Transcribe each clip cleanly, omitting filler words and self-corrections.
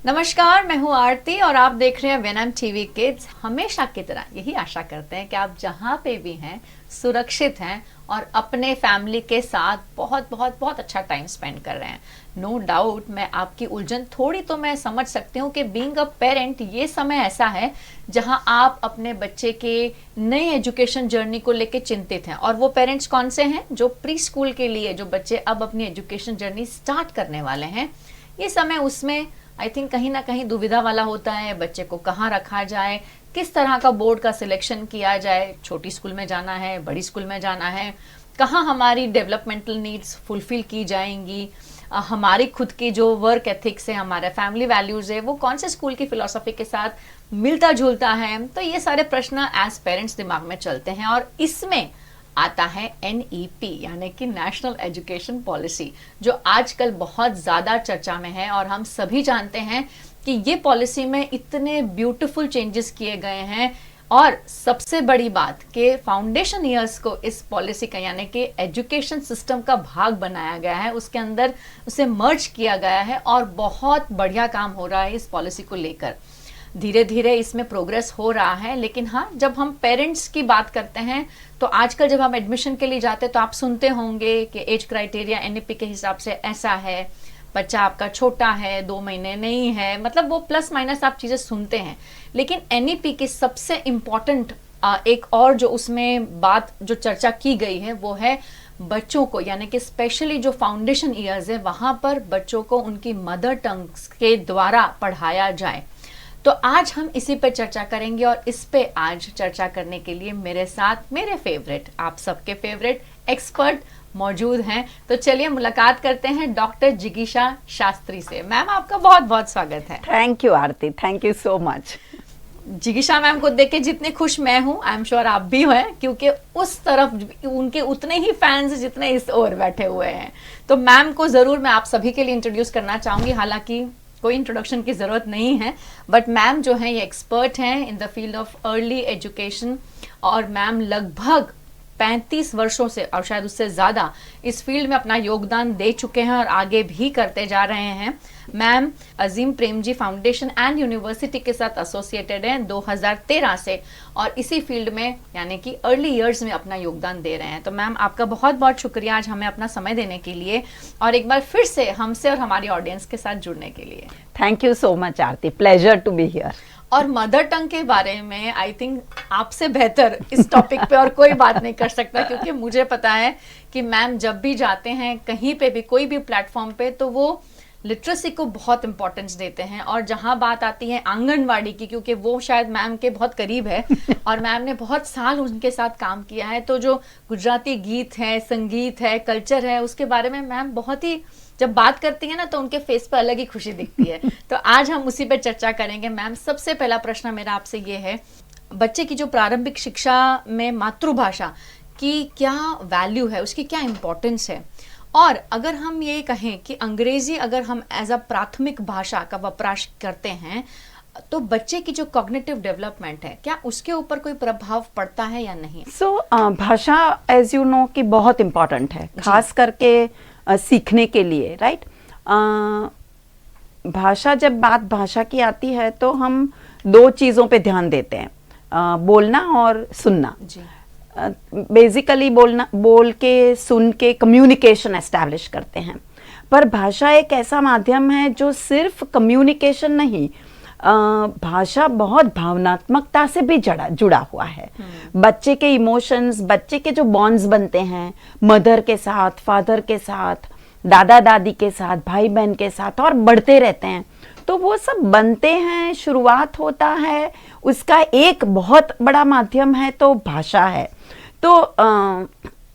नमस्कार, मैं हूँ आरती और आप देख रहे हैं वेनम टीवी किड्स। हमेशा की तरह यही आशा करते हैं कि आप जहाँ पे भी हैं सुरक्षित हैं और अपने फैमिली के साथ बहुत बहुत बहुत अच्छा टाइम स्पेंड कर रहे हैं। नो डाउट मैं आपकी उलझन थोड़ी तो मैं समझ सकती हूँ कि बीइंग अ पेरेंट ये समय ऐसा है जहाँ आप अपने बच्चे के नई एजुकेशन जर्नी को लेके चिंतित हैं। और वो पेरेंट्स कौन से हैं? जो प्री स्कूल के लिए जो बच्चे अब अपनी एजुकेशन जर्नी स्टार्ट करने वाले हैं। ये समय उसमें आई थिंक कहीं ना कहीं दुविधा वाला होता है। बच्चे को कहाँ रखा जाए, किस तरह का बोर्ड का सिलेक्शन किया जाए, छोटी स्कूल में जाना है, बड़ी स्कूल में जाना है, कहाँ हमारी डेवलपमेंटल नीड्स फुलफिल की जाएंगी, हमारी खुद की जो वर्क एथिक्स है, हमारे फैमिली वैल्यूज है, वो कौन से स्कूल की फिलॉसफी के साथ मिलता जुलता है। तो ये सारे प्रश्न एज पेरेंट्स दिमाग में चलते हैं और इसमें आता है NEP यानी कि नेशनल एजुकेशन पॉलिसी, जो आजकल बहुत ज़्यादा चर्चा में है। और हम सभी जानते हैं कि ये पॉलिसी में इतने ब्यूटीफुल चेंजेस किए गए हैं। और सबसे बड़ी बात कि फाउंडेशन ईयर्स को इस पॉलिसी का यानी कि एजुकेशन सिस्टम का भाग बनाया गया है, उसके अंदर उसे मर्ज किया गया है और बहुत बढ़िया काम हो रहा है इस पॉलिसी को लेकर। धीरे धीरे इसमें प्रोग्रेस हो रहा है। लेकिन हाँ, जब हम पेरेंट्स की बात करते हैं तो आजकल जब हम एडमिशन के लिए जाते हैं तो आप सुनते होंगे कि एज क्राइटेरिया NEP के हिसाब से ऐसा है, बच्चा आपका छोटा है, 2 महीने नहीं है, मतलब वो प्लस माइनस आप चीज़ें सुनते हैं। लेकिन NEP की सबसे इम्पॉर्टेंट एक और जो उसमें बात जो चर्चा की गई है वो है बच्चों को, यानी कि स्पेशली जो फाउंडेशन ईयर्स है वहाँ पर बच्चों को उनकी मदर टंग के द्वारा पढ़ाया जाए। तो आज हम इसी पे चर्चा करेंगे और इस पे आज चर्चा करने के लिए मेरे साथ मेरे फेवरेट, आप सबके फेवरेट एक्सपर्ट मौजूद हैं। तो चलिए मुलाकात करते हैं डॉक्टर जिगीषा शास्त्री से। मैम, आपका बहुत बहुत स्वागत है। Thank you Aarti, thank you so much. जिगीषा मैम को देख के जितने खुश मैं हूँ, आई एम श्योर आप भी हैं, क्योंकि उस तरफ उनके उतने ही फैंस जितने इस ओर बैठे हुए हैं। तो मैम को जरूर मैं आप सभी के लिए इंट्रोड्यूस करना चाहूंगी। हालांकि कोई इंट्रोडक्शन की ज़रूरत नहीं है, बट मैम जो है ये एक्सपर्ट हैं in the field of early education. और मैम लगभग 35 वर्षों से और शायद उससे ज़्यादा इस फील्ड में अपना योगदान दे चुके हैं और आगे भी करते जा रहे हैं। Ma'am Azim Premji foundation and university के साथ एसोसिएटेड हैं 2013 से और इसी फील्ड में यानी कि अर्ली इयर्स में अपना योगदान दे रहे हैं। तो मैम आपका बहुत बहुत शुक्रिया आज हमें अपना समय देने के लिए और एक बार फिर से हमसे और हमारी ऑडियंस के साथ जुड़ने के लिए। Thank you so much Aarti, pleasure to be here. और मदर टंग के बारे में आई थिंक आपसे बेहतर इस टॉपिक पे और कोई बात नहीं कर सकता, क्योंकि मुझे पता है कि मैम जब भी जाते हैं कहीं पे भी कोई भी प्लेटफॉर्म पे तो वो लिटरेसी को बहुत इंपॉर्टेंस देते हैं। और जहां बात आती है आंगनवाड़ी की, क्योंकि वो शायद मैम के बहुत करीब है और मैम ने बहुत साल उनके साथ काम किया है, तो जो गुजराती गीत है, संगीत है, कल्चर है, उसके बारे में मैम बहुत ही जब बात करती है ना तो उनके फेस पर अलग ही खुशी दिखती है। तो आज हम उसी पे चर्चा करेंगे। मैम सबसे पहला प्रश्न मेरा आपसे ये है, बच्चे की जो प्रारंभिक शिक्षा में मातृभाषा की क्या वैल्यू है, उसकी क्या इम्पोर्टेंस है? और अगर हम ये कहें कि अंग्रेजी अगर हम एज अ प्राथमिक भाषा का वपराश करते हैं तो बच्चे की जो कॉग्निटिव डेवलपमेंट है क्या उसके ऊपर कोई प्रभाव पड़ता है या नहीं? भाषा एज यू नो कि बहुत इम्पोर्टेंट है, खास करके सीखने के लिए, राइट। भाषा, जब बात भाषा की आती है तो हम 2 चीज़ों पे ध्यान देते हैं, बोलना और सुनना। बेसिकली बोल के सुन के कम्युनिकेशन एस्टैब्लिश करते हैं। पर भाषा एक ऐसा माध्यम है जो सिर्फ कम्युनिकेशन नहीं, भाषा बहुत भावनात्मकता से भी जुड़ा हुआ है। बच्चे के इमोशंस, बच्चे के जो बॉन्ड्स बनते हैं मदर के साथ, फादर के साथ, दादा दादी के साथ, भाई बहन के साथ, और बढ़ते रहते हैं। तो वो सब बनते हैं, शुरुआत होता है, उसका एक बहुत बड़ा माध्यम है तो भाषा है। तो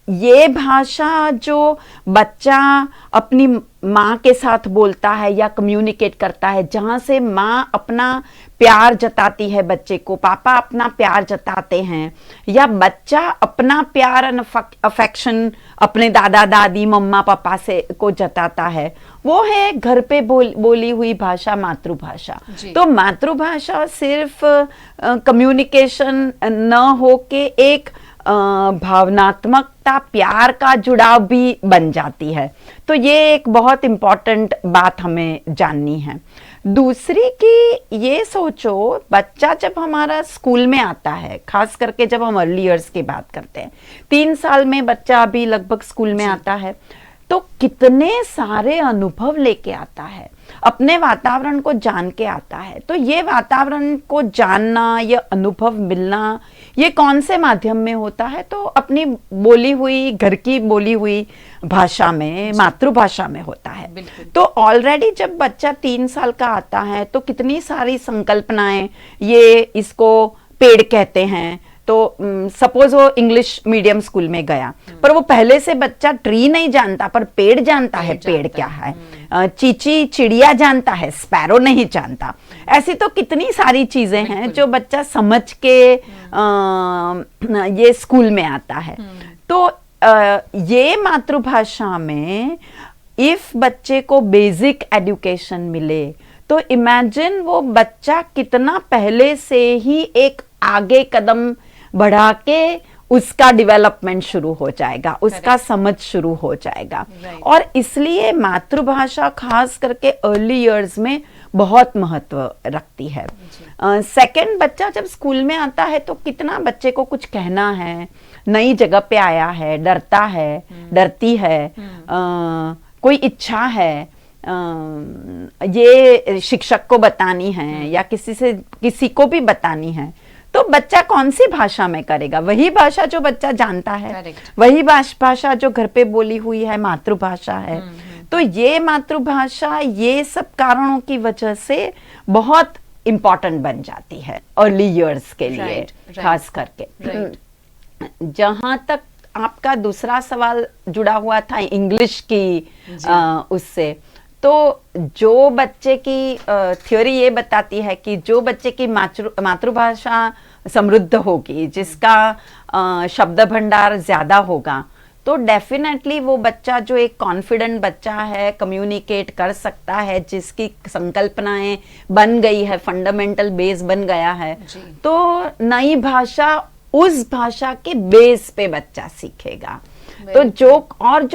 ये भाषा जो बच्चा अपनी माँ के साथ बोलता है या कम्युनिकेट करता है, जहाँ से माँ अपना प्यार जताती है बच्चे को, पापा अपना प्यार जताते हैं, या बच्चा अपना प्यार एंड अफेक्शन अपने दादा दादी मम्मा पापा से को जताता है, वो है घर पे बोली हुई भाषा, मातृभाषा। तो मातृभाषा सिर्फ कम्युनिकेशन न हो के एक भावनात्मकता, प्यार का जुड़ाव भी बन जाती है। तो ये एक बहुत इम्पॉर्टेंट बात हमें जाननी है। दूसरी कि ये सोचो, बच्चा जब हमारा स्कूल में आता है, खास करके जब हम अर्ली इयर्स की बात करते हैं, 3 साल में बच्चा अभी लगभग स्कूल में आता है, तो कितने सारे अनुभव लेके आता है, अपने वातावरण को जान के आता है। तो ये वातावरण को जानना, ये अनुभव मिलना, ये कौन से माध्यम में होता है? तो अपनी बोली हुई, घर की बोली हुई भाषा में, मातृभाषा में होता है। तो ऑलरेडी जब बच्चा 3 साल का आता है तो कितनी सारी संकल्पनाएं, ये इसको पेड़ कहते हैं, तो सपोज वो इंग्लिश मीडियम स्कूल में गया, पर वो पहले से बच्चा ट्री नहीं जानता, पर पेड़ जानता है, पेड़ क्या है। चींची चिड़िया जानता है, स्पैरो नहीं जानता। ऐसी तो कितनी सारी चीजें हैं जो बच्चा समझ के ये स्कूल में आता है। तो ये मातृभाषा में इफ बच्चे को बेसिक एजुकेशन मिले, तो इमेजिन वो बच्चा कितना पहले से ही एक आगे कदम बढ़ा के उसका डेवलपमेंट शुरू हो जाएगा, उसका समझ शुरू हो जाएगा। और इसलिए मातृभाषा खास करके अर्ली इयर्स में बहुत महत्व रखती है। सेकंड, बच्चा जब स्कूल में आता है तो कितना बच्चे को कुछ कहना है, नई जगह पे आया है, डरता है, डरती है, कोई इच्छा है, ये शिक्षक को बतानी है या किसी को भी बतानी है, तो बच्चा कौन सी भाषा में करेगा? वही भाषा जो बच्चा जानता है, वही भाषा जो घर पे बोली हुई है, मातृभाषा है। तो ये मातृभाषा ये सब कारणों की वजह से बहुत इम्पोर्टेंट बन जाती है अर्ली इयर्स के लिए, खास करके। जहां तक आपका दूसरा सवाल जुड़ा हुआ था इंग्लिश की उससे, तो जो बच्चे की थ्योरी ये बताती है कि जो बच्चे की मातृभाषा समृद्ध होगी, जिसका शब्द भंडार ज्यादा होगा, तो डेफिनेटली वो बच्चा जो एक कॉन्फिडेंट बच्चा है, कम्युनिकेट कर सकता है, जिसकी संकल्पनाएं बन गई है, फंडामेंटल बेस बन गया है, तो नई भाषा उस भाषा के बेस पे बच्चा सीखेगा। तो जो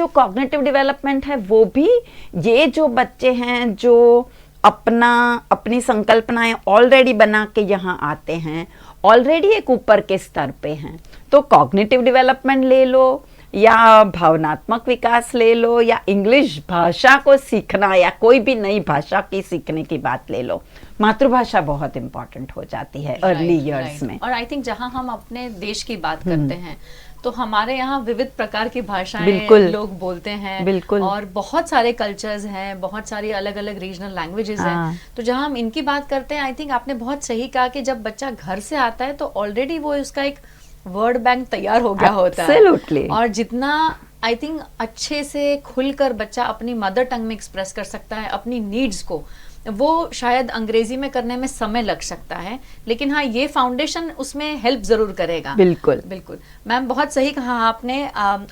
कॉग्निटिव डेवलपमेंट है वो भी, ये जो बच्चे हैं जो अपनी संकल्पनाएं ऑलरेडी बना के यहाँ आते हैं, ऑलरेडी एक ऊपर के स्तर पे हैं, तो कॉग्निटिव डेवलपमेंट ले लो या भावनात्मक विकास ले लो या इंग्लिश भाषा को सीखना या कोई भी नई भाषा की सीखने की बात ले लो, मातृभाषा बहुत इंपॉर्टेंट हो जाती है अर्ली इयर्स में। और आई थिंक जहां हम अपने देश की बात करते हैं तो हमारे यहाँ विविध प्रकार की भाषाएं लोग बोलते हैं, बिल्कुल, और बहुत सारे कल्चर्स हैं, बहुत सारी अलग अलग रीजनल लैंग्वेजेस हैं। तो जहाँ हम इनकी बात करते हैं, आई थिंक आपने बहुत सही कहा कि जब बच्चा घर से आता है तो ऑलरेडी वो उसका एक वर्ड बैंक तैयार हो गया होता है, और जितना आई थिंक अच्छे से खुलकर बच्चा अपनी मदर टंग में एक्सप्रेस कर सकता है अपनी नीड्स को, वो शायद अंग्रेजी में करने में समय लग सकता है, लेकिन हाँ ये फाउंडेशन उसमें हेल्प जरूर करेगा। बिल्कुल बिल्कुल मैम, बहुत सही कहा आपने।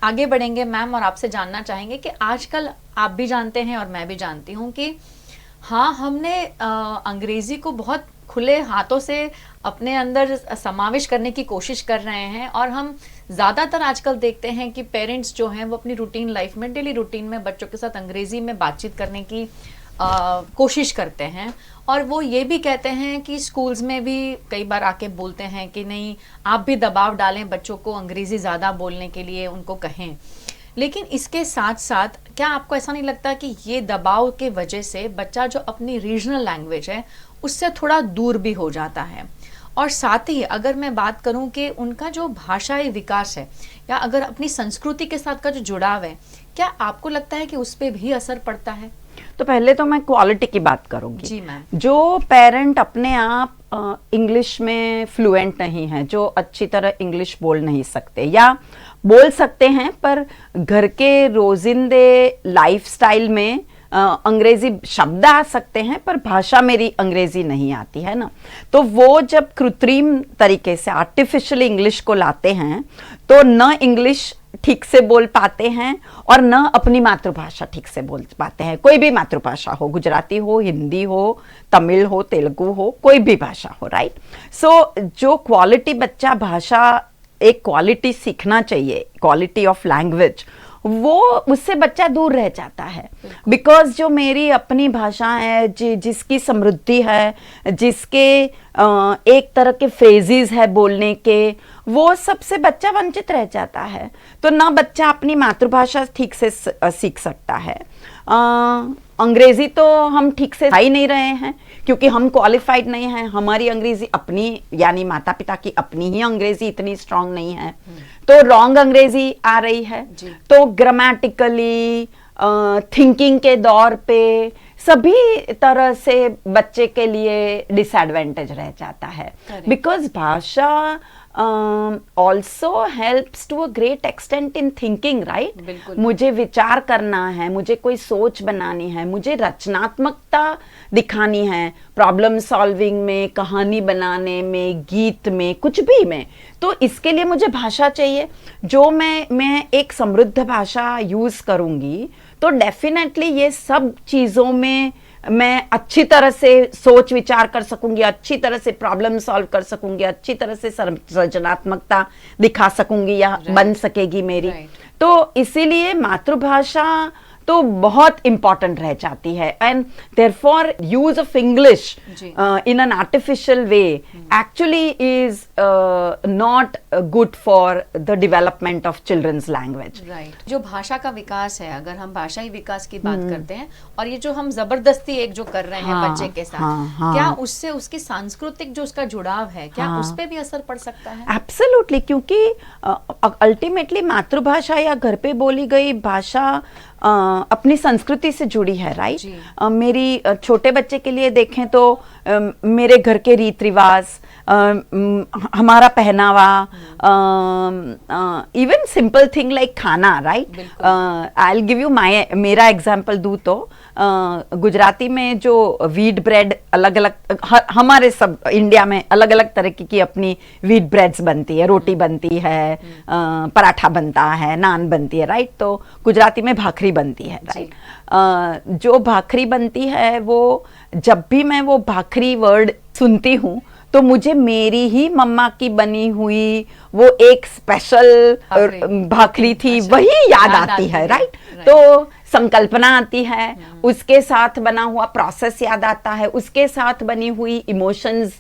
आगे बढ़ेंगे मैम और आपसे जानना चाहेंगे कि आजकल आप भी जानते हैं और मैं भी जानती हूँ कि हाँ हमने अंग्रेजी को बहुत खुले हाथों से अपने अंदर समावेश करने की कोशिश कर रहे हैं, और हम ज़्यादातर आजकल देखते हैं कि पेरेंट्स जो हैं वो अपनी रूटीन लाइफ में, डेली रूटीन में बच्चों के साथ अंग्रेजी में बातचीत करने की कोशिश करते हैं, और वो ये भी कहते हैं कि स्कूल्स में भी कई बार आके बोलते हैं कि नहीं आप भी दबाव डालें बच्चों को अंग्रेजी ज़्यादा बोलने के लिए, उनको कहें। लेकिन इसके साथ साथ क्या आपको ऐसा नहीं लगता कि ये दबाव के वजह से बच्चा जो अपनी रीजनल लैंग्वेज है उससे थोड़ा दूर भी हो जाता है? और साथ ही अगर मैं बात करूं कि उनका जो भाषाई विकास है या अगर अपनी संस्कृति के साथ का जो जुड़ाव है, क्या आपको लगता है कि उस पर भी असर पड़ता है? तो पहले तो मैं क्वालिटी की बात करूंगी। जी मैम। जो पेरेंट अपने आप इंग्लिश में फ्लुएंट नहीं है, जो अच्छी तरह इंग्लिश बोल नहीं सकते या बोल सकते हैं पर घर के रोजिंदे लाइफस्टाइल में अंग्रेजी शब्द आ सकते हैं पर भाषा मेरी अंग्रेजी नहीं आती है ना, तो वो जब कृत्रिम तरीके से आर्टिफिशियल इंग्लिश को लाते हैं तो न इंग्लिश ठीक से बोल पाते हैं और न अपनी मातृभाषा ठीक से बोल पाते हैं। कोई भी मातृभाषा हो, गुजराती हो, हिंदी हो, तमिल हो, तेलुगु हो, कोई भी भाषा हो, राइट। सो जो क्वालिटी बच्चा भाषा एक क्वालिटी सीखना चाहिए, क्वालिटी ऑफ लैंग्वेज, वो उससे बच्चा दूर रह जाता है। बिकॉज जो मेरी अपनी भाषा है, जिसकी समृद्धि है, जिसके एक तरह के फ्रेजेस है बोलने के, वो सबसे बच्चा वंचित रह जाता है। तो ना बच्चा अपनी मातृभाषा ठीक से सीख सकता है। अंग्रेजी तो हम ठीक से ही नहीं रहे हैं क्योंकि हम क्वालिफाइड नहीं हैं। हमारी अंग्रेजी अपनी, यानी माता पिता की अपनी ही अंग्रेजी इतनी स्ट्रांग नहीं है, तो रॉन्ग अंग्रेजी आ रही है। तो ग्रामेटिकली, थिंकिंग के दौर पे सभी तरह से बच्चे के लिए डिसएडवांटेज रह जाता है। बिकॉज भाषा also helps to a great extent in thinking, right? मुझे विचार करना है, मुझे कोई सोच बनानी है, मुझे रचनात्मकता दिखानी है, प्रॉब्लम सॉल्विंग में, कहानी बनाने में, गीत में, कुछ भी में। तो इसके लिए मुझे भाषा चाहिए। जो मैं एक समृद्ध भाषा यूज करूंगी तो डेफिनेटली ये सब चीजों में मैं अच्छी तरह से सोच विचार कर सकूंगी, अच्छी तरह से प्रॉब्लम सॉल्व कर सकूंगी, अच्छी तरह से सृजनात्मकता दिखा सकूंगी या बन सकेगी मेरी। तो इसीलिए मातृभाषा तो बहुत इंपॉर्टेंट रह जाती है। And therefore use of English in an artificial way actually is not good for the development of childrens language. Right. जो भाषा का विकास है, अगर हम भाषाई विकास की बात करते हैं और ये जो हम जबरदस्ती एक जो कर रहे हैं बच्चे के साथ, क्या उससे उसकी सांस्कृतिक जो उसका जुड़ाव है, क्या उस पे भी असर पड़ सकता है? एब्सोल्युटली, क्योंकि अल्टीमेटली मातृभाषा या घर पे बोली गई भाषा अपनी संस्कृति से जुड़ी है, राइट? मेरी छोटे बच्चे के लिए देखें तो मेरे घर के रीत रिवाज, हमारा पहनावा, इवन सिंपल थिंग लाइक खाना, right? I will give you मेरा एग्जांपल दूं तो गुजराती में जो व्हीट ब्रेड अलग अलग, हमारे सब इंडिया में अलग अलग तरह की अपनी व्हीट ब्रेड्स बनती है, रोटी बनती है, पराठा बनता है, नान बनती है, राइट? तो गुजराती में भाखरी बनती है, राइट? जो भाखरी बनती है, वो जब भी मैं वो भाखरी वर्ड सुनती हूँ तो मुझे मेरी ही मम्मा की बनी हुई वो एक स्पेशल भाखरी थी वही याद आती है, राइट? तो संकल्पना आती है, उसके साथ बना हुआ प्रोसेस याद आता है, उसके साथ बनी हुई इमोशंस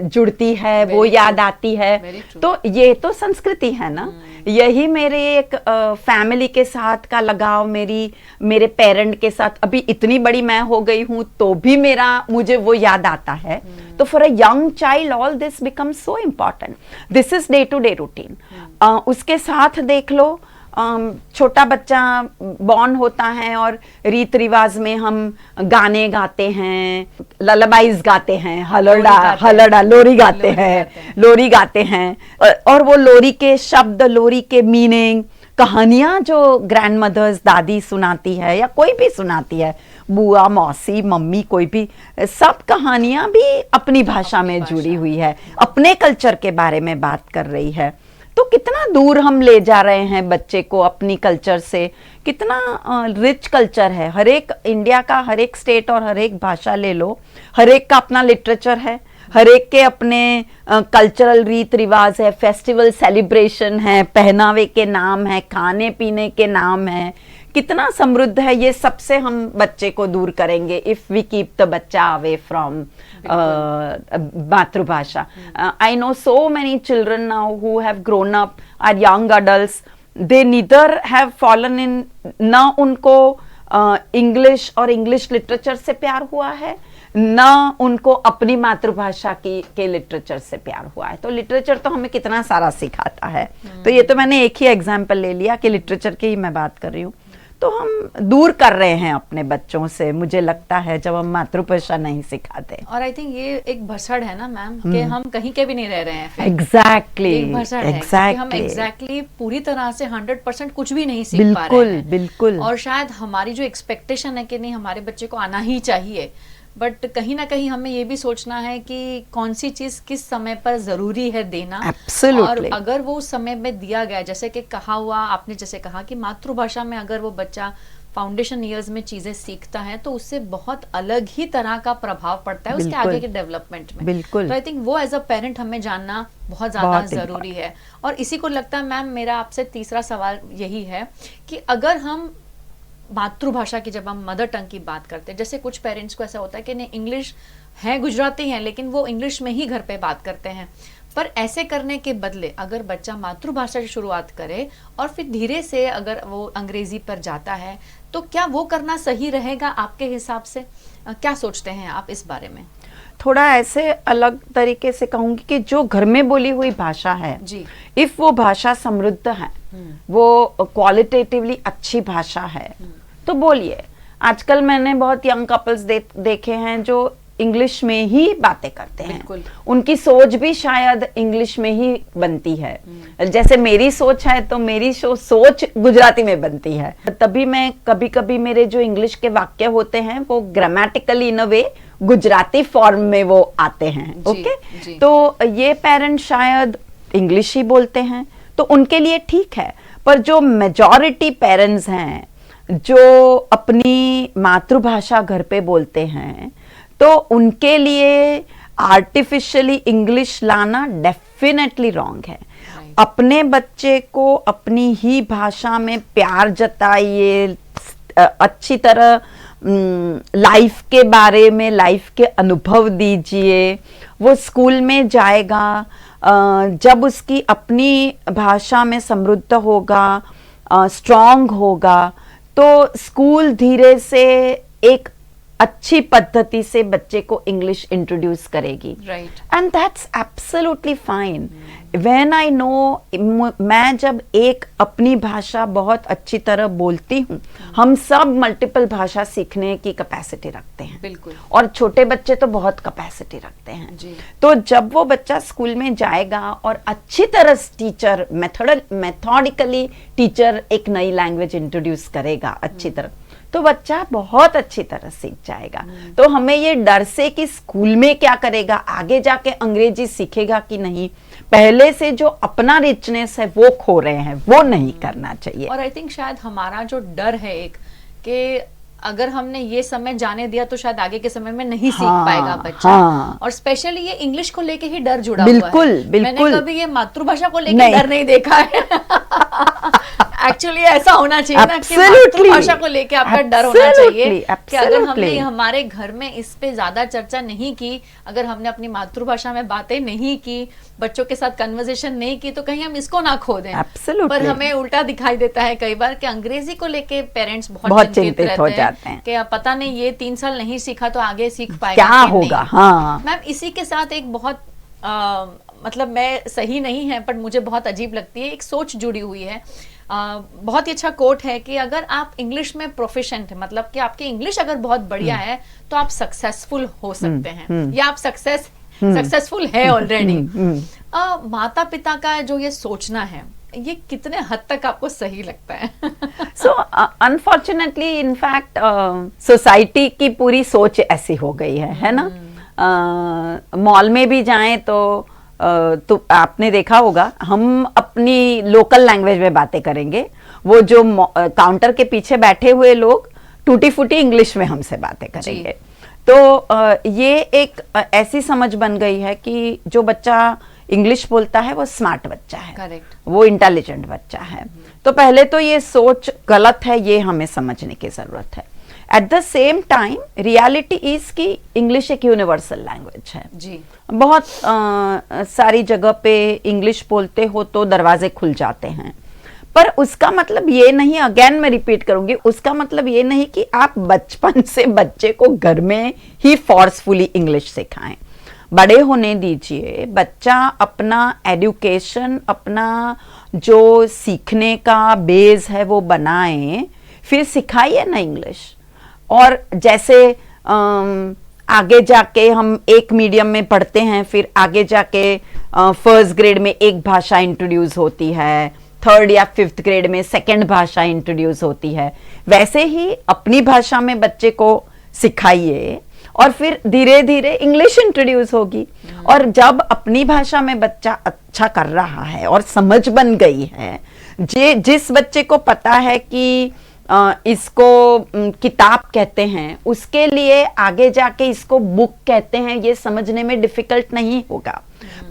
जुड़ती है, वो याद आती है। तो ये तो संस्कृति है ना। यही मेरे एक फैमिली के साथ का लगाव, मेरे पेरेंट के साथ, अभी इतनी बड़ी मैं हो गई हूँ तो भी मुझे वो याद आता है। तो for a young child all this becomes so important. This is day to day routine. उसके साथ देख लो, छोटा बच्चा बॉर्न होता है और रीत रिवाज में हम गाने गाते हैं, ललबाइज गाते हैं, हलड़ा लोरी गाते हैं, और वो लोरी के शब्द, लोरी के मीनिंग, कहानियां जो ग्रैंड मदर्स, दादी सुनाती है या कोई भी सुनाती है, बुआ, मौसी, मम्मी, कोई भी, सब कहानियां भी अपनी भाषा में जुड़ी हुई है, अपने कल्चर के बारे में बात कर रही है। तो कितना दूर हम ले जा रहे हैं बच्चे को अपनी कल्चर से। कितना रिच कल्चर है, हर एक इंडिया का हर एक स्टेट और हर एक भाषा ले लो, हर एक का अपना लिटरेचर है, हर एक के अपने कल्चरल रीत रिवाज है, फेस्टिवल सेलिब्रेशन है, पहनावे के नाम है, खाने पीने के नाम है। कितना समृद्ध है। ये सबसे हम बच्चे को दूर करेंगे इफ वी कीप द बच्चा अवे फ्रॉम मातृभाषा। I know so many children now who have grown up, are young adults, they neither have fallen in, ना उनको इंग्लिश और इंग्लिश लिटरेचर से प्यार हुआ है, ना उनको अपनी मातृभाषा के लिटरेचर से प्यार हुआ है। तो लिटरेचर तो हमें कितना सारा सिखाता है। तो ये तो मैंने एक ही एग्जाम्पल ले लिया कि लिटरेचर की ही मैं बात कर रही हूँ। तो हम दूर कर रहे हैं अपने बच्चों से, मुझे लगता है, जब हम मातृभाषा नहीं सिखाते। और आई थिंक ये एक भसड़ है ना मैम, कि हम कहीं के भी नहीं रह रहे हैं। एग्जैक्टली, हम एग्जैक्टली पूरी तरह से 100% कुछ भी नहीं सीख पा रहे हैं। बिल्कुल। और शायद हमारी जो एक्सपेक्टेशन है कि नहीं हमारे बच्चे को आना ही चाहिए, बट कहीं ना कहीं हमें ये भी सोचना है कि कौन सी चीज किस समय पर जरूरी है देना। Absolutely. और अगर वो उस समय में दिया गया, जैसे कि कहा हुआ, आपने जैसे कहा कि मातृभाषा में अगर वो बच्चा फाउंडेशन ईयर्स में चीजें सीखता है तो उससे बहुत अलग ही तरह का प्रभाव पड़ता है उसके आगे के डेवलपमेंट में। बिल्कुल। तो आई थिंक वो एज अ पेरेंट हमें जानना बहुत ज्यादा जरूरी है। और इसी को लगता है मैम, मेरा आपसे तीसरा सवाल यही है कि अगर हम मातृभाषा की, जब हम मदर टंग की बात करते हैं, जैसे कुछ पेरेंट्स को ऐसा होता है कि नहीं, इंग्लिश है, गुजराती हैं, लेकिन वो इंग्लिश में ही घर पे बात करते हैं, पर ऐसे करने के बदले अगर बच्चा मातृभाषा से शुरुआत करे और फिर धीरे से अगर वो अंग्रेजी पर जाता है, तो क्या वो करना सही रहेगा आपके हिसाब से? क्या सोचते हैं आप इस बारे में? थोड़ा ऐसे अलग तरीके से कहूंगी कि जो घर में बोली हुई भाषा है जी, इफ वो भाषा समृद्ध है, वो क्वालिटेटिवली अच्छी भाषा है, तो बोलिए। आजकल मैंने बहुत यंग कपल्स देखे हैं जो इंग्लिश में ही बातें करते हैं, उनकी सोच भी शायद इंग्लिश में ही बनती है। जैसे मेरी सोच है तो मेरी सोच गुजराती में बनती है, तभी मैं कभी कभी मेरे जो इंग्लिश के वाक्य होते हैं वो ग्रामेटिकली इन अ वे गुजराती फॉर्म में वो आते हैं। ओके, तो ये पेरेंट्स शायद इंग्लिश ही बोलते हैं तो उनके लिए ठीक है, पर जो मेजॉरिटी पेरेंट्स हैं जो अपनी मातृभाषा घर पे बोलते हैं, तो उनके लिए आर्टिफिशियली इंग्लिश लाना डेफिनेटली रॉन्ग है। अपने बच्चे को अपनी ही भाषा में प्यार जताइए, अच्छी तरह लाइफ के बारे में, लाइफ के अनुभव दीजिए। वो स्कूल में जाएगा, जब उसकी अपनी भाषा में समृद्ध होगा, स्ट्रांग होगा, तो स्कूल धीरे से एक अच्छी पद्धति से बच्चे को इंग्लिश इंट्रोड्यूस करेगी। And that's absolutely fine. When I know, मैं जब एक अपनी भाषा बहुत अच्छी तरह बोलती हूँ, हम सब मल्टीपल भाषा सीखने की कैपेसिटी रखते हैं, बिल्कुल, और छोटे बच्चे तो बहुत कैपेसिटी रखते हैं जी। तो जब वो बच्चा स्कूल में जाएगा और अच्छी तरह टीचर मेथोडिकली टीचर एक नई लैंग्वेज इंट्रोड्यूस करेगा अच्छी तरह, तो बच्चा बहुत अच्छी तरह सीख जाएगा। तो हमें ये डर से कि स्कूल में क्या करेगा, आगे जाके अंग्रेजी सीखेगा कि नहीं, पहले से जो अपना रिचनेस है वो खो रहे हैं, वो नहीं करना चाहिए। और आई थिंक शायद हमारा जो डर है एक, कि अगर हमने ये समय जाने दिया तो शायद आगे के समय में नहीं सीख पाएगा बच्चा। और स्पेशली ये इंग्लिश को लेके ही डर जुड़ा हुआ है। मैंने कभी ये मातृभाषा को लेके डर नहीं देखा है। एक्चुअली ऐसा होना चाहिए ना कि मातृभाषा को लेके आपका डर होना चाहिए कि अगर हमने हमारे घर में इस पे ज्यादा चर्चा नहीं की, अगर हमने अपनी मातृभाषा में बातें नहीं की, बच्चों के साथ कन्वर्सेशन नहीं की, तो कहीं हम इसको ना खो दें। पर हमें उल्टा दिखाई देता है कई बार कि अंग्रेजी को लेके पेरेंट्स बहुत चिंतित हो जाते हैं कि पता नहीं ये 3 साल नहीं सीखा तो आगे सीख पाएगा क्या होगा। हाँ मैम, इसी के साथ एक बहुत मतलब मैं सही नहीं है पर मुझे बहुत अजीब लगती है, एक सोच जुड़ी हुई है। बहुत ही अच्छा कोट है कि अगर आप इंग्लिश में प्रोफिशिएंट है, मतलब कि आपकी इंग्लिश अगर बहुत बढ़िया है तो आप सक्सेसफुल हो सकते हैं, या आप सक्सेसफुल है ऑलरेडी। माता पिता का जो ये सोचना है, ये कितने हद तक आपको सही लगता है? सो अनफॉर्चुनेटली इनफैक्ट सोसाइटी की पूरी सोच ऐसी हो गई है ना। मॉल में भी जाएं तो आपने देखा होगा, हम अपनी लोकल लैंग्वेज में बातें करेंगे, वो जो काउंटर के पीछे बैठे हुए लोग टूटी फूटी इंग्लिश में हमसे बातें करेंगे। तो ये एक ऐसी समझ बन गई है कि जो बच्चा इंग्लिश बोलता है वो स्मार्ट बच्चा है, करेक्ट, वो इंटेलिजेंट बच्चा है। तो पहले तो ये सोच गलत है, ये हमें समझने की जरूरत है। At the same time reality is कि इंग्लिश एक यूनिवर्सल लैंग्वेज है जी। बहुत सारी जगह पे इंग्लिश बोलते हो तो दरवाजे खुल जाते हैं, पर उसका मतलब ये नहीं, अगेन मैं रिपीट करूंगी, उसका मतलब ये नहीं कि आप बचपन से बच्चे को घर में ही फोर्सफुली इंग्लिश सिखाएं। बड़े होने दीजिए, बच्चा अपना एजुकेशन, अपना जो सीखने का बेस है वो बनाए, फिर सिखाइए ना इंग्लिश। और जैसे आगे जाके हम एक मीडियम में पढ़ते हैं, फिर आगे जाके फर्स्ट ग्रेड में एक भाषा इंट्रोड्यूस होती है, थर्ड या फिफ्थ ग्रेड में सेकंड भाषा इंट्रोड्यूस होती है, वैसे ही अपनी भाषा में बच्चे को सिखाइए और फिर धीरे धीरे इंग्लिश इंट्रोड्यूस होगी। और जब अपनी भाषा में बच्चा अच्छा कर रहा है और समझ बन गई है, जिस बच्चे को पता है कि इसको किताब कहते हैं, उसके लिए आगे जाके इसको बुक कहते हैं, ये समझने में डिफिकल्ट नहीं होगा।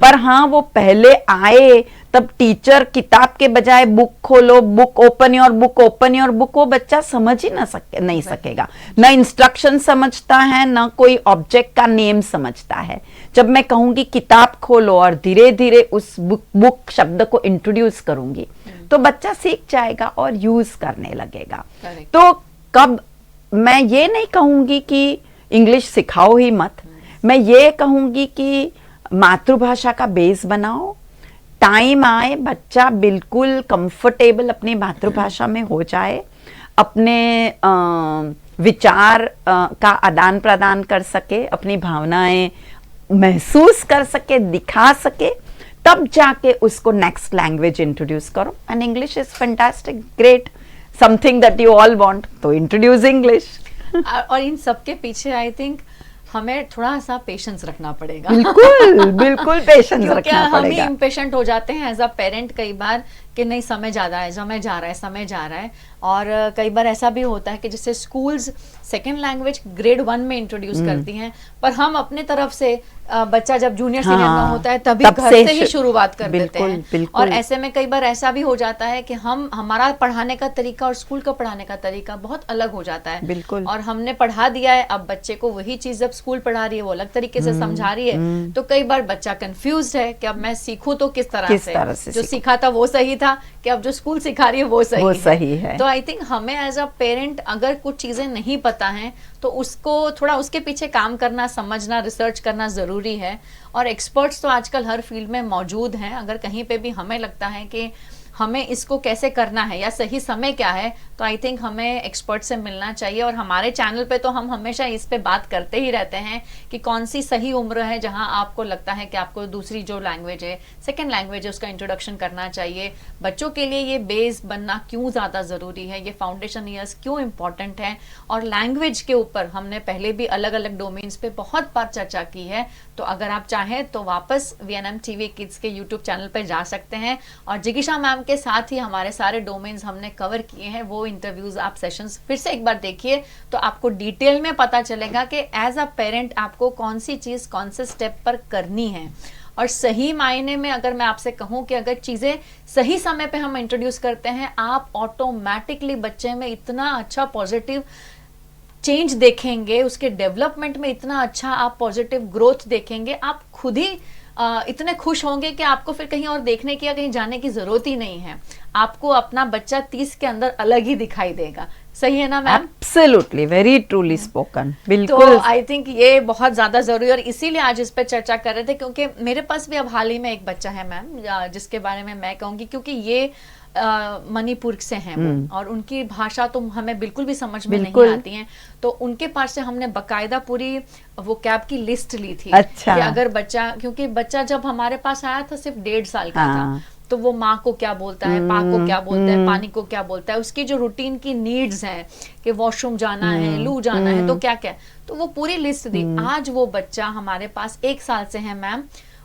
पर हाँ, वो पहले आए तब टीचर किताब के बजाय बुक खोलो, book open your book, open your book, वो बच्चा समझ ही नहीं सकेगा। ना इंस्ट्रक्शन समझता है, ना कोई ऑब्जेक्ट का नेम समझता है। जब मैं कहूंगी किताब खोलो और धीरे धीरे उस बुक शब्द को इंट्रोड्यूस करूंगी, तो बच्चा सीख जाएगा और यूज करने लगेगा। तो कब मैं ये नहीं कहूंगी कि इंग्लिश सिखाओ ही मत, मैं ये कहूंगी कि मातृभाषा का बेस बनाओ। टाइम आए बच्चा बिल्कुल कंफर्टेबल अपनी मातृभाषा में हो जाए, अपने विचार का आदान प्रदान कर सके, अपनी भावनाएं महसूस कर सके, दिखा सके, तब जाके उसको नेक्स्ट लैंग्वेज इंट्रोड्यूस करो। And English is fantastic, great, something that you all want, तो इंट्रोड्यूस इंग्लिश। और इन सबके पीछे आई थिंक हमें थोड़ा सा पेशेंस रखना पड़ेगा। बिल्कुल बिल्कुल पेशेंस रखना पड़ेगा। हम इम्पेशेंट हो जाते हैं एज अ पेरेंट कई बार कि नहीं, समय ज़्यादा है, समय जा रहा है, समय जा रहा है। और कई बार ऐसा भी होता है कि जैसे स्कूल्स सेकेंड लैंग्वेज ग्रेड 1 में इंट्रोड्यूस करती हैं, पर हम अपने तरफ से बच्चा जब जूनियर सीनियर में होता है तभी घर से ही शुरुआत कर देते हैं। और ऐसे में कई बार ऐसा भी हो जाता है कि हमारा पढ़ाने का तरीका और स्कूल का पढ़ाने का तरीका बहुत अलग हो जाता है। बिल्कुल। और हमने पढ़ा दिया है, अब बच्चे को वही चीज जब स्कूल पढ़ा रही है वो अलग तरीके से समझा रही है, तो कई बार बच्चा कंफ्यूज है कि अब मैं सीखूं तो किस तरह से जो सीखा था वो सही था कि अब जो स्कूल सिखा रही है वो सही है। तो आई थिंक हमें एज अ पेरेंट अगर कुछ चीजें नहीं पता हैं तो उसको थोड़ा उसके पीछे काम करना, समझना, रिसर्च करना जरूरी है। और एक्सपर्ट्स तो आजकल हर फील्ड में मौजूद हैं। अगर कहीं पे भी हमें लगता है कि हमें इसको कैसे करना है या सही समय क्या है, तो आई थिंक हमें एक्सपर्ट से मिलना चाहिए। और हमारे चैनल पे तो हम हमेशा इस पे बात करते ही रहते हैं कि कौन सी सही उम्र है जहां आपको लगता है कि आपको दूसरी जो लैंग्वेज है, सेकंड लैंग्वेज है, उसका इंट्रोडक्शन करना चाहिए। बच्चों के लिए ये बेस बनना क्यों ज़्यादा ज़रूरी है, ये फाउंडेशन ईयर्स क्यों इंपॉर्टेंट है। और लैंग्वेज के ऊपर हमने पहले भी अलग अलग डोमेन्स पे बहुत बार चर्चा की है, तो अगर आप चाहें तो वापस VNM TV किड्स के यूट्यूब चैनल पर जा सकते हैं। और जिगीशा मैम के साथ ही हमारे सारे डोमेन्स हमने कवर किए हैं, वो इंटरव्यूज आप सेशंस फिर से एक बार देखिए तो आपको डिटेल में पता चलेगा कि एज अ पेरेंट आपको कौन सी चीज कौन से स्टेप पर करनी है। और सही मायने में अगर मैं आपसे कहूं कि अगर चीजें सही समय पे हम इंट्रोड्यूस करते हैं, आप ऑटोमेटिकली बच्चे में इतना अच्छा पॉजिटिव चेंज देखेंगे, उसके डेवलपमेंट में इतना अच्छा आप पॉजिटिव ग्रोथ देखेंगे, आप खुद ही इतने खुश होंगे कि आपको फिर कहीं और देखने की या कहीं जाने की जरूरत ही नहीं है। आपको अपना बच्चा 30 के अंदर अलग ही दिखाई देगा। सही है ना ma'am? Absolutely, very truly spoken. बिल्कुल। तो आई थिंक ये बहुत ज्यादा जरूरी है और इसीलिए आज इस पर चर्चा कर रहे थे, क्योंकि मेरे पास भी अब हाल ही में एक बच्चा है मैम, जिसके बारे में मैं कहूंगी, क्योंकि ये मणिपुर से हैं वो, और उनकी भाषा तो हमें बिल्कुल भी समझ में नहीं आती है। तो उनके पास से हमने बकायदा पूरी वो कैब की लिस्ट ली थी। अच्छा। कि अगर बच्चा, क्योंकि बच्चा जब हमारे पास आया था सिर्फ 1.5 साल का था, तो वो माँ को क्या बोलता है, पा को क्या बोलता है, पानी को क्या बोलता है, उसकी जो रूटीन की नीड्स हैं कि वॉशरूम जाना है, लू जाना है, तो क्या क्या, तो वो पूरी लिस्ट दी। आज वो बच्चा हमारे पास 1 साल से है मैम,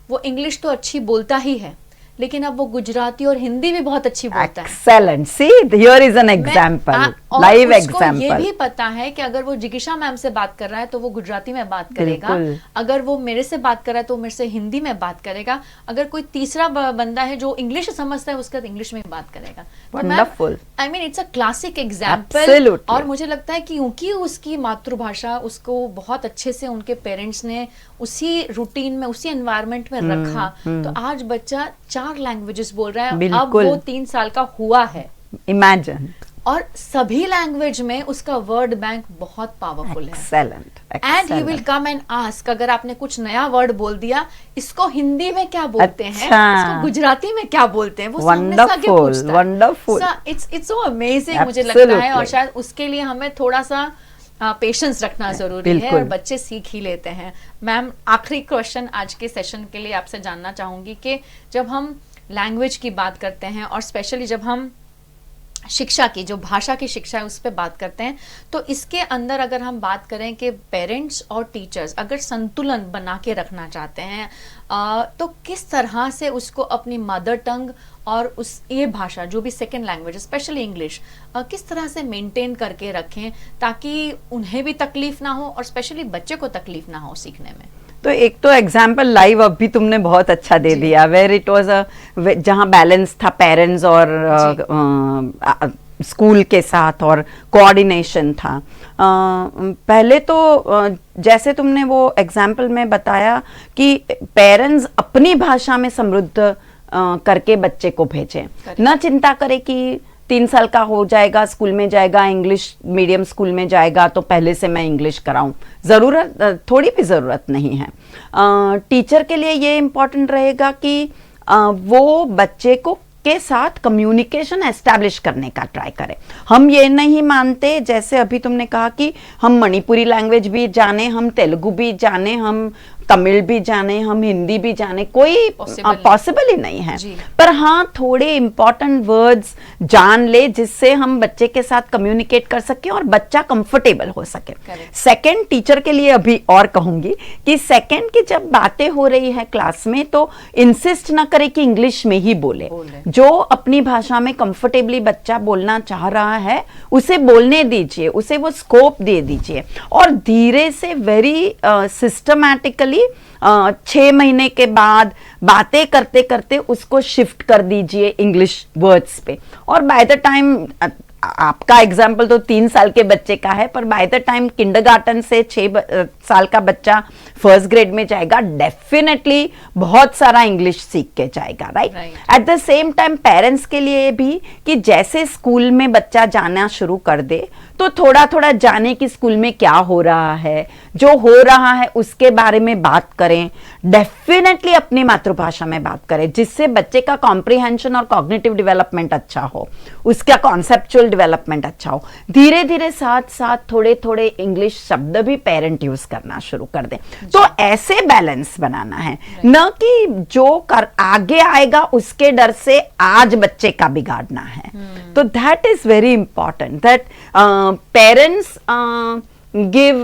वो इंग्लिश तो अच्छी बोलता ही है, लेकिन अब वो गुजराती और हिंदी भी बहुत अच्छी बोलता है। Excellent. See, here is an example, live example. ये भी पता है कि अगर वो जिगीशा मैम से बात कर रहा है तो वो गुजराती में बात करेगा, अगर वो मेरे से बात कर रहा है तो मेरे से हिंदी में बात करेगा, अगर कोई तीसरा बंदा है जो इंग्लिश समझता है उसका इंग्लिश में बात करेगा। Wonderful. I mean it's a classic example. और मुझे लगता है कि क्योंकि उसकी मातृभाषा उसको बहुत अच्छे से उनके पेरेंट्स ने उसी रूटीन में, उसी एनवायरनमेंट में रखा, तो आज बच्चा 4 लैंग्वेजेस बोल रहा है। अब वो 3 साल का हुआ है, इमेजिन। और सभी लैंग्वेज में उसका वर्ड बैंक बहुत पावरफुल है। Excellent. And he will come and ask, अगर आपने कुछ नया वर्ड बोल दिया, इसको हिंदी में क्या बोलते हैं, इसको गुजराती में क्या बोलते हैं, वो सामने से आगे पूछता है। वंडरफुल। इट्स सो अमेजिंग मुझे लगता है। और शायद उसके लिए हमें थोड़ा सा पेशेंस रखना जरूरी है, और बच्चे सीख ही लेते हैं। मैम, आखिरी क्वेश्चन आज के सेशन के लिए आपसे जानना चाहूंगी कि जब हम लैंग्वेज की बात करते हैं और स्पेशली जब हम शिक्षा की, जो भाषा की शिक्षा है उस पर बात करते हैं। तो इसके अंदर अगर हम बात करें कि पेरेंट्स और टीचर्स अगर संतुलन बना के रखना चाहते हैं तो किस तरह से उसको अपनी मदर टंग और उस ये भाषा जो भी सेकेंड लैंग्वेज स्पेशली इंग्लिश किस तरह से मेंटेन करके रखें ताकि उन्हें भी तकलीफ ना हो और स्पेशली बच्चे को तकलीफ ना हो सीखने में। तो एक तो एग्जाम्पल लाइव अब भी तुमने बहुत अच्छा दे दिया, वेर इट वाज जहाँ बैलेंस था पेरेंट्स और स्कूल के साथ और कोऑर्डिनेशन था। पहले तो जैसे तुमने वो एग्जाम्पल में बताया कि पेरेंट्स अपनी भाषा में समृद्ध करके बच्चे को भेजें, न चिंता करें कि 3 साल का हो जाएगा, स्कूल में जाएगा, इंग्लिश मीडियम स्कूल में जाएगा तो पहले से मैं इंग्लिश कराऊं। ज़रूरत थोड़ी भी ज़रूरत नहीं है। टीचर के लिए ये इम्पोर्टेंट रहेगा कि वो बच्चे को के साथ कम्युनिकेशन एस्टैब्लिश करने का ट्राई करें। हम ये नहीं मानते, जैसे अभी तुमने कहा कि हम मणिपुरी लैंग्वेज भी जाने, हम तेलुगु भी जाने, हम तमिल भी जाने, हम हिंदी भी जाने, कोई पॉसिबल ही नहीं है। पर हाँ, थोड़े इंपॉर्टेंट वर्ड्स जान ले जिससे हम बच्चे के साथ कम्युनिकेट कर सकें और बच्चा कंफर्टेबल हो सके। सेकंड, टीचर के लिए अभी और कहूंगी कि सेकंड की जब बातें हो रही है क्लास में तो इंसिस्ट ना करे कि इंग्लिश में ही बोले। जो अपनी भाषा में कंफर्टेबली बच्चा बोलना चाह रहा है उसे बोलने दीजिए, उसे वो स्कोप दे दीजिए और धीरे से वेरी सिस्टमैटिकली 6 महीने के बाद बातें करते करते उसको शिफ्ट कर दीजिए इंग्लिश वर्ड्स पे। और बाय द टाइम, आपका एग्जाम्पल तो 3 साल के बच्चे का है, पर बाय द टाइम किंडरगार्टन से 6 साल का बच्चा फर्स्ट ग्रेड में जाएगा, डेफिनेटली बहुत सारा इंग्लिश सीख के जाएगा, right. At the same time parents के लिए भी कि जैसे स्कूल में बच्चा जाना शुरू कर दे तो थोड़ा थोड़ा जाने कि स्कूल में क्या हो रहा है, जो हो रहा है उसके बारे में बात करें, डेफिनेटली अपनी मातृभाषा में बात करें, जिससे बच्चे का कॉम्प्रिहेंशन और कॉग्निटिव डेवलपमेंट अच्छा हो, उसका कॉन्सेप्चुअल डेवलपमेंट अच्छा हो। धीरे धीरे साथ साथ थोड़े थोड़े इंग्लिश शब्द भी पेरेंट यूज करना शुरू कर दें। तो ऐसे बैलेंस बनाना है, न कि जो कर आगे आएगा उसके डर से आज बच्चे का बिगाड़ना है। तो that is very important that parents give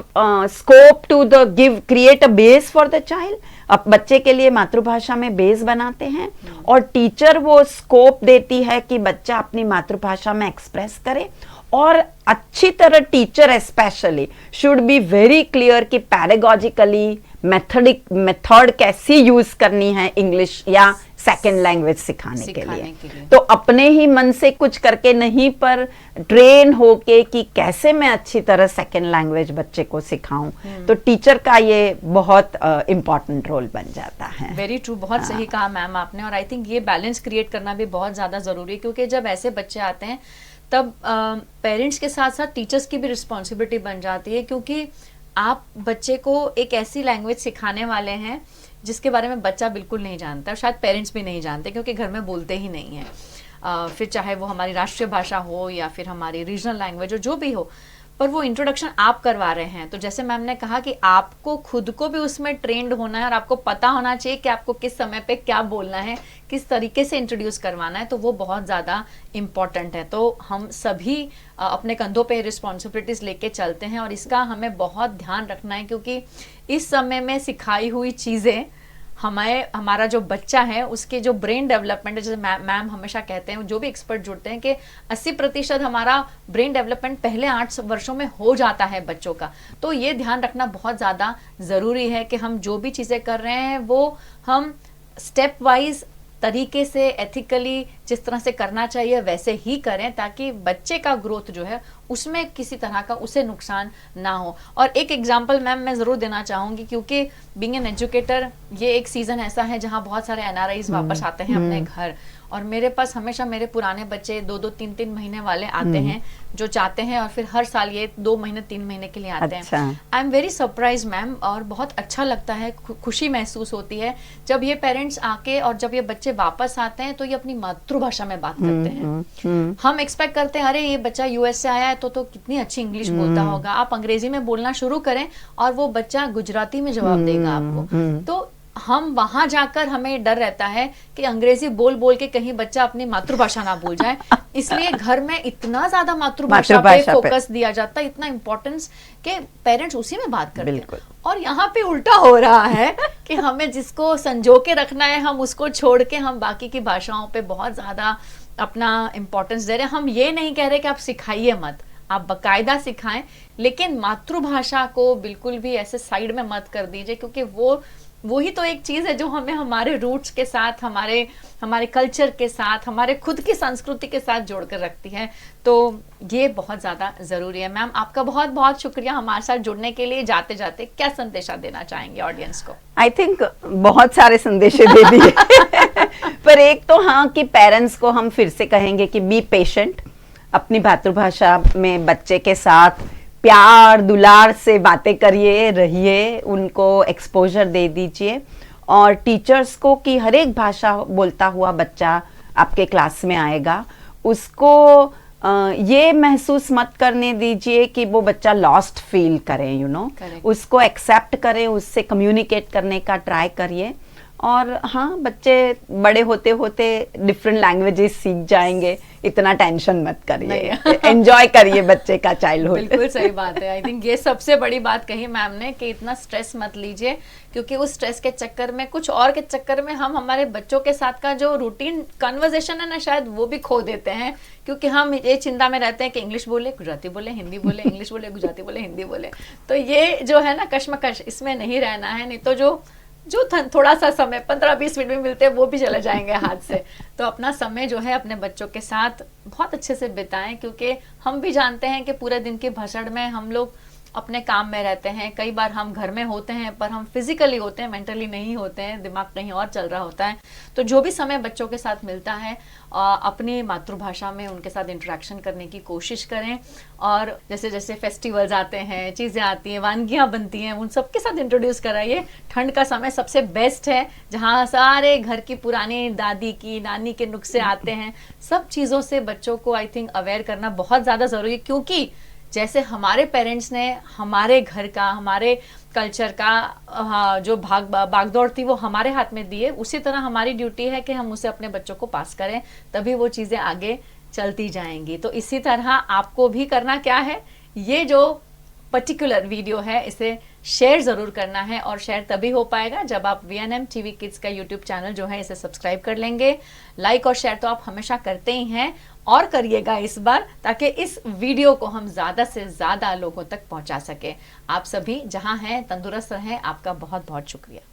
scope to the create a base for the child। अब बच्चे के लिए मातृभाषा में बेस बनाते हैं और टीचर वो स्कोप देती है कि बच्चा अपनी मातृभाषा में एक्सप्रेस करे। और अच्छी तरह teacher specially should be very clear कि पैडागॉजिकली मेथड कैसी यूज करनी है इंग्लिश या सेकेंड लैंग्वेज सिखाने के लिए। तो अपने ही मन से कुछ करके नहीं, पर ट्रेन होके कि कैसे मैं अच्छी तरह सेकेंड लैंग्वेज बच्चे को सिखाऊं। तो टीचर का ये बहुत इंपॉर्टेंट रोल बन जाता है। वेरी ट्रू, बहुत सही कहा मैम आपने। और आई थिंक ये बैलेंस क्रिएट करना भी बहुत ज्यादा जरूरी है, क्योंकि जब ऐसे बच्चे आते हैं तब पेरेंट्स के साथ साथ टीचर्स की भी रिस्पॉन्सिबिलिटी बन जाती है, क्योंकि आप बच्चे को एक ऐसी लैंग्वेज सिखाने वाले हैं जिसके बारे में बच्चा बिल्कुल नहीं जानता और शायद पेरेंट्स भी नहीं जानते, क्योंकि घर में बोलते ही नहीं है। फिर चाहे वो हमारी राष्ट्रीय भाषा हो या फिर हमारी रीजनल लैंग्वेज हो, जो भी हो, पर वो इंट्रोडक्शन आप करवा रहे हैं। तो जैसे मैम ने कहा कि आपको खुद को भी उसमें ट्रेंड होना है और आपको पता होना चाहिए कि आपको किस समय पे क्या बोलना है, किस तरीके से इंट्रोड्यूस करवाना है। तो वो बहुत ज़्यादा इम्पॉर्टेंट है। तो हम सभी अपने कंधों पे रिस्पॉन्सिबिलिटीज लेके चलते हैं और इसका हमें बहुत ध्यान रखना है, क्योंकि इस समय में सिखाई हुई चीज़ें हमारा जो बच्चा है उसके जो ब्रेन डेवलपमेंट है, जैसे मैम हमेशा कहते हैं, जो भी एक्सपर्ट जुड़ते हैं कि 80% हमारा ब्रेन डेवलपमेंट पहले 8 वर्षों में हो जाता है बच्चों का। तो ये ध्यान रखना बहुत ज़्यादा ज़रूरी है कि हम जो भी चीज़ें कर रहे हैं वो हम स्टेप वाइज तरीके से एथिकली जिस तरह से करना चाहिए वैसे ही करें, ताकि बच्चे का ग्रोथ जो है उसमें किसी तरह का उसे नुकसान ना हो। और एक एग्जांपल मैम मैं ज़रूर देना चाहूँगी, क्योंकि बीइंग एन एजुकेटर ये एक सीज़न ऐसा है जहाँ बहुत सारे एनआरआईज वापस आते हैं अपने घर, और मेरे पास हमेशा मेरे पुराने बच्चे 2-2, 3-3 महीने वाले आते हैं जो चाहते हैं, और फिर हर साल ये 2 महीने 3 महीने के लिए आते हैं। I am very surprise ma'am, और बहुत अच्छा लगता है, खुशी महसूस होती है जब ये पेरेंट्स आके और जब ये बच्चे वापस आते हैं तो ये अपनी मातृभाषा में बात करते हैं। हम एक्सपेक्ट करते हैं अरे ये बच्चा यूएस से आया है तो कितनी अच्छी इंग्लिश बोलता होगा, आप अंग्रेजी में बोलना शुरू करें और वो बच्चा गुजराती में जवाब देगा आपको। तो हम वहां जाकर हमें डर रहता है कि अंग्रेजी बोल बोल के कहीं बच्चा अपनी मातृभाषा ना भूल जाए, इसलिए घर में इतना ज्यादा मातृभाषा पे फोकस दिया जाता है, इतना इंपॉर्टेंस कि पेरेंट्स उसी में बात करते हैं। और यहाँ पे उल्टा हो रहा है कि हमें जिसको संजो के रखना है हम उसको छोड़ के हम बाकी की भाषाओं पे बहुत ज्यादा अपना इम्पोर्टेंस दे रहे हैं। हम ये नहीं कह रहे कि आप सिखाइए मत, आप बकायदा सिखाएं, लेकिन मातृभाषा को बिल्कुल भी ऐसे साइड में मत कर दीजिए, क्योंकि वो ही तो एक चीज है जो हमें हमारे रूट्स के साथ, हमारे कल्चर के साथ, हमारे खुद की संस्कृति के साथ जोड़कर रखती है। तो ये बहुत ज्यादा जरूरी है। मैम, आपका बहुत बहुत शुक्रिया हमारे साथ जुड़ने के लिए। जाते जाते क्या संदेशा देना चाहेंगे ऑडियंस को? आई थिंक बहुत सारे संदेशे दे दिए पर एक तो हाँ कि पेरेंट्स को हम फिर से कहेंगे कि बी पेशेंट, अपनी मातृभाषा में बच्चे के साथ प्यार दुलार से बातें करिए, रहिए, उनको एक्सपोजर दे दीजिए। और टीचर्स को कि हर एक भाषा बोलता हुआ बच्चा आपके क्लास में आएगा, उसको ये महसूस मत करने दीजिए कि वो बच्चा लॉस्ट फील करे, यू नो, उसको एक्सेप्ट करें, उससे कम्युनिकेट करने का ट्राई करिए। और हाँ, बच्चे बड़े होते होते डिफरेंट लैंग्वेजेस सीख जाएंगे, इतना टेंशन मत करिए, एंजॉय करिए बच्चे का चाइल्डहुड। बिल्कुल सही बात है। आई थिंक ये सबसे बड़ी बात कही मैम ने कि इतना स्ट्रेस मत लीजिए, क्योंकि उस स्ट्रेस के चक्कर में, कुछ और के चक्कर में हम हमारे बच्चों के साथ का जो रूटीन कन्वर्सेशन है ना, शायद वो भी खो देते हैं, क्योंकि हम ये चिंता में रहते हैं कि इंग्लिश बोले, गुजराती बोले, हिंदी बोले, इंग्लिश बोले, गुजराती बोले, हिंदी बोले। तो ये जो है ना कश्मकश, इसमें नहीं रहना है, नहीं तो जो थोड़ा सा समय 15-20 मिनट में मिलते हैं वो भी चले जाएंगे हाथ से। तो अपना समय जो है अपने बच्चों के साथ बहुत अच्छे से बिताएं, क्योंकि हम भी जानते हैं कि पूरे दिन की भसड़ में हम लोग अपने काम में रहते हैं। कई बार हम घर में होते हैं पर हम फिजिकली होते हैं, मेंटली नहीं होते हैं, दिमाग कहीं और चल रहा होता है। तो जो भी समय बच्चों के साथ मिलता है अपनी मातृभाषा में उनके साथ इंटरेक्शन करने की कोशिश करें। और जैसे जैसे फेस्टिवल्स आते हैं, चीज़ें आती हैं, वानगियाँ बनती हैं, उन सबके साथ इंट्रोड्यूस कराइए। ठंड का समय सबसे बेस्ट है, जहाँ सारे घर की पुरानी दादी की, नानी के नुस्खे आते हैं। सब चीज़ों से बच्चों को आई थिंक अवेयर करना बहुत ज़्यादा ज़रूरी है, क्योंकि जैसे हमारे पेरेंट्स ने हमारे घर का, हमारे कल्चर का जो भागदौड़ थी वो हमारे हाथ में दी है, उसी तरह हमारी ड्यूटी है कि हम उसे अपने बच्चों को पास करें, तभी वो चीज़ें आगे चलती जाएंगी। तो इसी तरह आपको भी करना क्या है, ये जो पर्टिकुलर वीडियो है इसे शेयर ज़रूर करना है, और शेयर तभी हो पाएगा जब आप VNM TV किड्स का यूट्यूब चैनल जो है इसे सब्सक्राइब कर लेंगे। लाइक और शेयर तो आप हमेशा करते ही हैं, और करिएगा इस बार, ताकि इस वीडियो को हम ज़्यादा से ज़्यादा लोगों तक पहुंचा सके। आप सभी जहां हैं तंदुरुस्त रहें। आपका बहुत बहुत शुक्रिया।